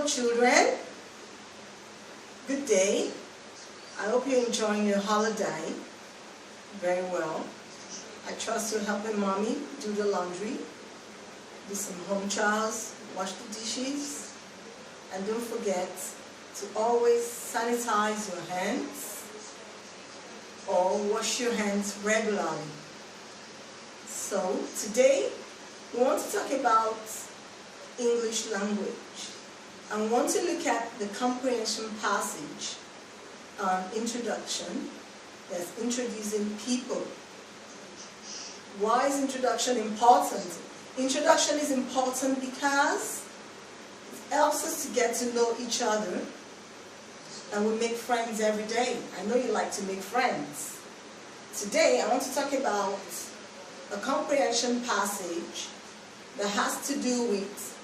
children. Good day. I hope you're enjoying your holiday very well. I trust you're helping mommy do the laundry, do some home chores, wash the dishes, and don't forget to always sanitize your hands or wash your hands regularly. So today we want to talk about English language. I want to look at the comprehension passage on introduction that's introducing people. Why is introduction important? Introduction is important because it helps us to get to know each other, and we make friends every day. I know you like to make friends. Today I want to talk about a comprehension passage that has to do with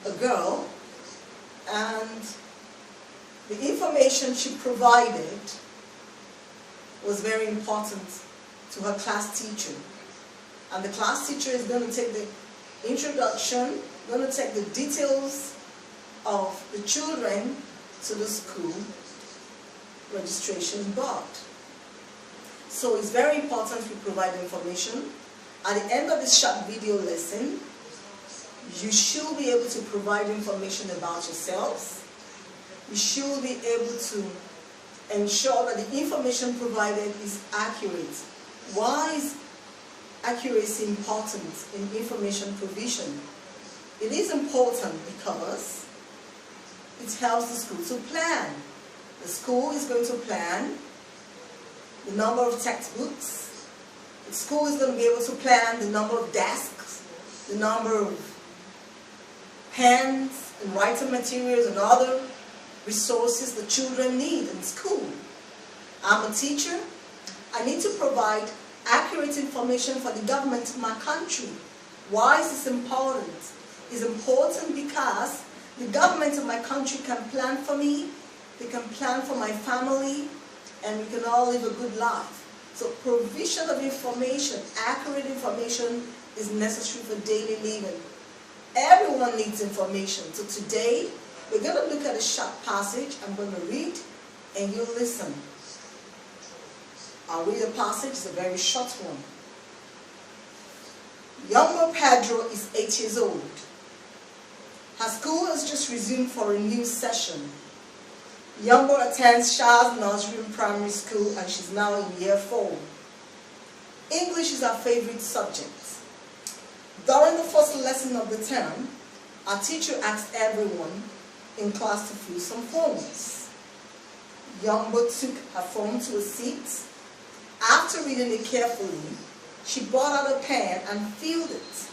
a girl, and the information she provided was very important to her class teacher. And the class teacher is going to take the introduction, going to take the details of the children to the school registration board. So it's very important we provide information. At the end of this short video lesson, you should be able to provide information about yourselves. You should be able to ensure that the information provided is accurate. Why is accuracy important in information provision? It is important because it helps the school to plan. The school is going to plan the number of textbooks. The school is going to be able to plan the number of desks, the number of pens and writing materials and other resources the children need in school. I'm a teacher. I need to provide accurate information for the government of my country. Why is this important? It's important because the government of my country can plan for me, they can plan for my family, and we can all live a good life. So provision of information, accurate information, is necessary for daily living. Everyone needs information. So today, we're going to look at a short passage. I'm going to read, and you listen. I'll read the passage. It's a very short one. Younger Pedro is 8 years old. Her school has just resumed for a new session. Younger attends Showers Nursery Primary School, and she's now in year 4. English is her favorite subject. During the first lesson of the term, our teacher asked everyone in class to fill some forms. Yumbo took her form to a seat. After reading it carefully, she brought out a pen and filled it.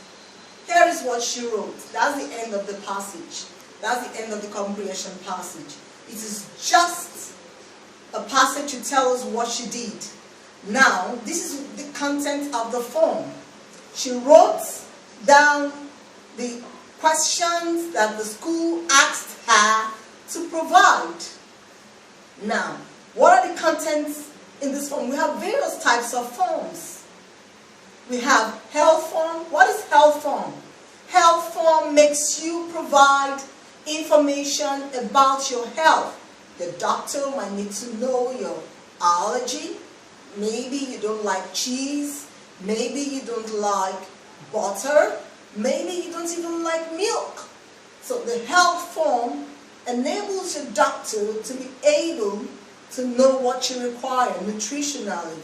Here is what she wrote. That's the end of the passage. That's the end of the comprehension passage. It is just a passage to tell us what she did. Now, this is the content of the form. She wrote down the questions that the school asked her to provide. Now, what are the contents in this form? We have various types of forms. We have health form. What is health form? Health form makes you provide information about your health. The doctor might need to know your allergy. Maybe you don't like cheese. Maybe you don't like butter. Maybe you don't even like milk. So the health form enables your doctor to be able to know what you require nutritionally.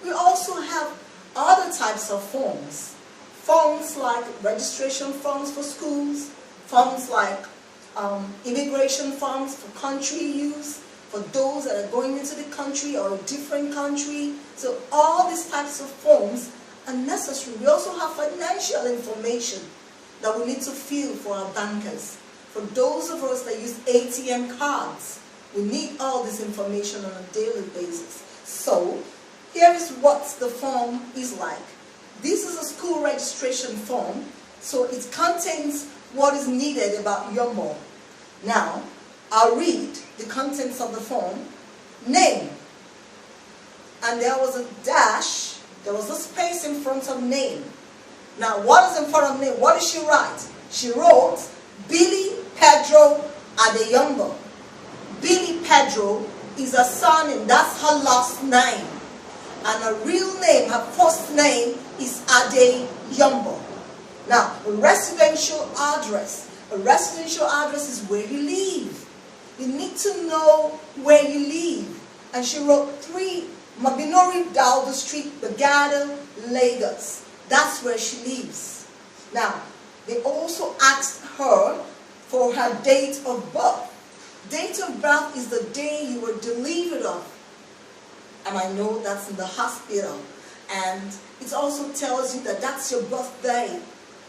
We also have other types of forms. Forms like registration forms for schools, forms like immigration forms for country use, for those that are going into the country or a different country. So all these types of forms are necessary. We also have financial information that we need to fill for our bankers. For those of us that use ATM cards, we need all this information on a daily basis. So here is what the form is like. This is a school registration form, so it contains what is needed about your mom. Now, I'll read the contents of the form. Name. And there was a dash, there was a space in front of name. Now, what is in front of name? What did she write? She wrote Billy Pedro Pedro Adeyombo. Billy Pedro is her son, and that's her last name. And her real name, her first name, is Adeyombo. Now, a residential address. A residential address is where you live. You need to know where you live. And she wrote 3 Mabinori Dauda Street, Bagada, Lagos. That's where she lives. Now, they also asked her for her date of birth. Date of birth is the day you were delivered of. And I know that's in the hospital. And it also tells you that that's your birthday.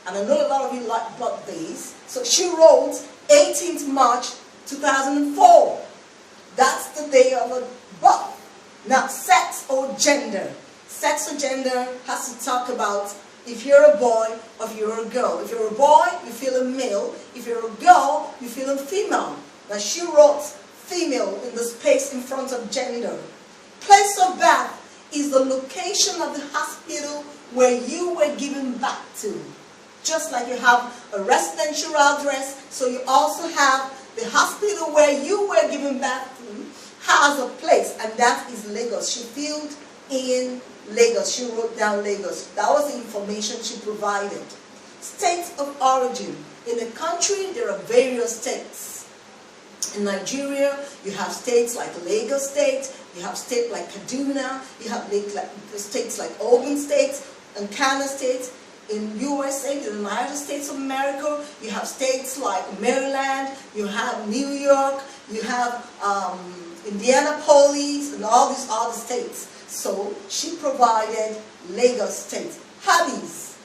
And I know a lot of you like birthdays. So she wrote 18th March 2004. That's the day of her birth. Now, sex or gender. Sex or gender has to talk about if you're a boy or if you're a girl. If you're a boy, you feel a male. If you're a girl, you feel a female. Now, she wrote female in the space in front of gender. Place of birth is the location of the hospital where you were given birth to. Just like you have a residential address, so you also have the hospital where you were given birth to has a place, and that is Lagos. She filled in Lagos. She wrote down Lagos. That was the information she provided. State of origin. In the country, there are various states. In Nigeria, you have states like Lagos State, you have states like Kaduna, you have states like Ogun State and Kano State. In USA, the United States of America, you have states like Maryland, you have New York, you have Indianapolis, and all these other states. So she provided Lagos State. Hobbies.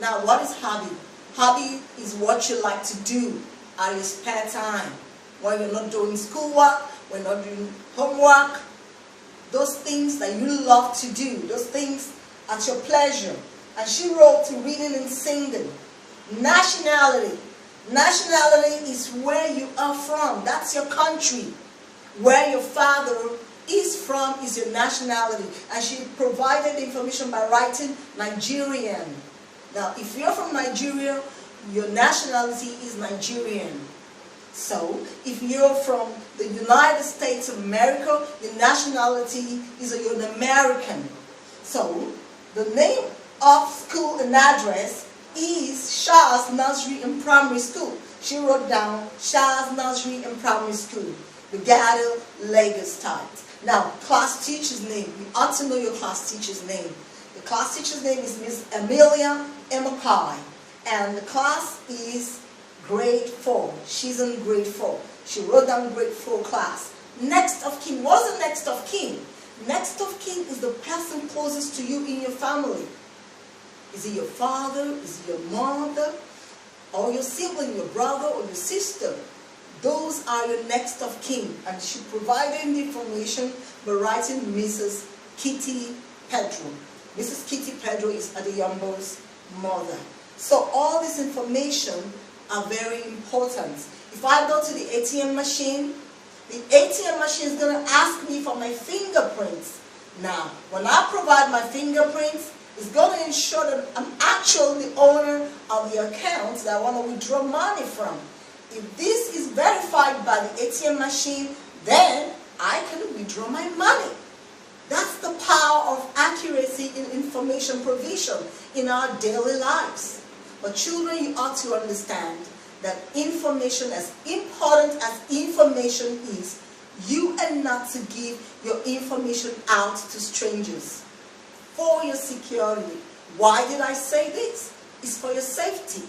Now, what is hobby? Hobby is what you like to do at your spare time. When you're not doing schoolwork, when you're not doing homework, those things that you love to do, those things at your pleasure. And she wrote to reading and singing. Nationality. Nationality is where you are from. That's your country. Where your father is from is your nationality. And she provided information by writing Nigerian. Now, if you're from Nigeria, your nationality is Nigerian. So, if you're from the United States of America, your nationality is you're an American. So, the name of school and address is Shah's Nursery and Primary School. She wrote down Shah's Nursery and Primary School, Bagada, Lagos type. Now, class teacher's name. You ought to know your class teacher's name. The class teacher's name is Miss Amelia Emakai, and the class is grade 4. She's in grade 4. She wrote down grade 4 class. Next of kin. What's the next of kin? Next of kin is the person closest to you in your family. Is it your father? Is it your mother? Or your sibling, your brother or your sister? Those are your next of kin. And she provided the information by writing Mrs. Kitty Pedro. Mrs. Kitty Pedro is Adeyombo's mother. So all this information are very important. If I go to the ATM machine, the ATM machine is going to ask me for my fingerprints. Now, when I provide my fingerprints, it's going to ensure that I'm actually the owner of the account that I want to withdraw money from. If this is verified by the ATM machine, then I can withdraw my money. That's the power of accuracy in information provision in our daily lives. But children, you ought to understand that information, as important as information is, you are not to give your information out to strangers for your security. Why did I say this? It's for your safety.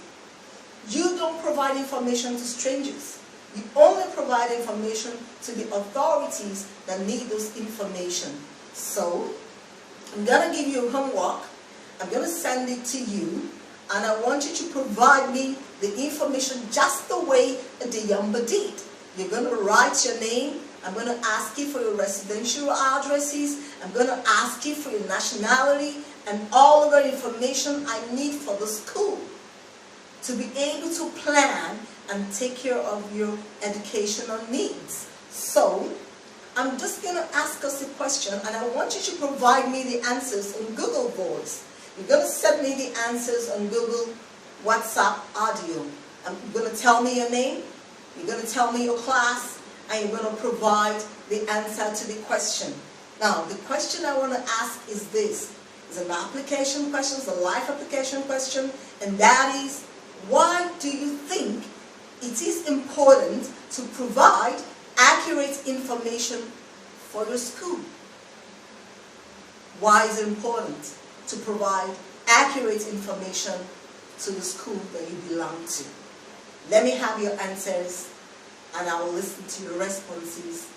You don't provide information to strangers. You only provide information to the authorities that need those information. So, I'm going to give you homework. I'm going to send it to you. And I want you to provide me the information just the way Adeyombo did. You're going to write your name. I'm going to ask you for your residential addresses. I'm going to ask you for your nationality and all of the information I need for the school to be able to plan and take care of your educational needs. So, I'm just going to ask us a question, and I want you to provide me the answers on Google Voice. You're going to send me the answers on Google WhatsApp audio. You're going to tell me your name, You're going to tell me your class, and you're going to provide the answer to the question. Now, the question I want to ask is this. It's an application question, it's a life application question, and that is, why do you think it is important to provide accurate information for your school? Why is it important to provide accurate information to the school that you belong to? Let me have your answers, and I will listen to your responses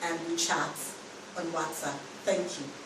and we chat on WhatsApp. Thank you.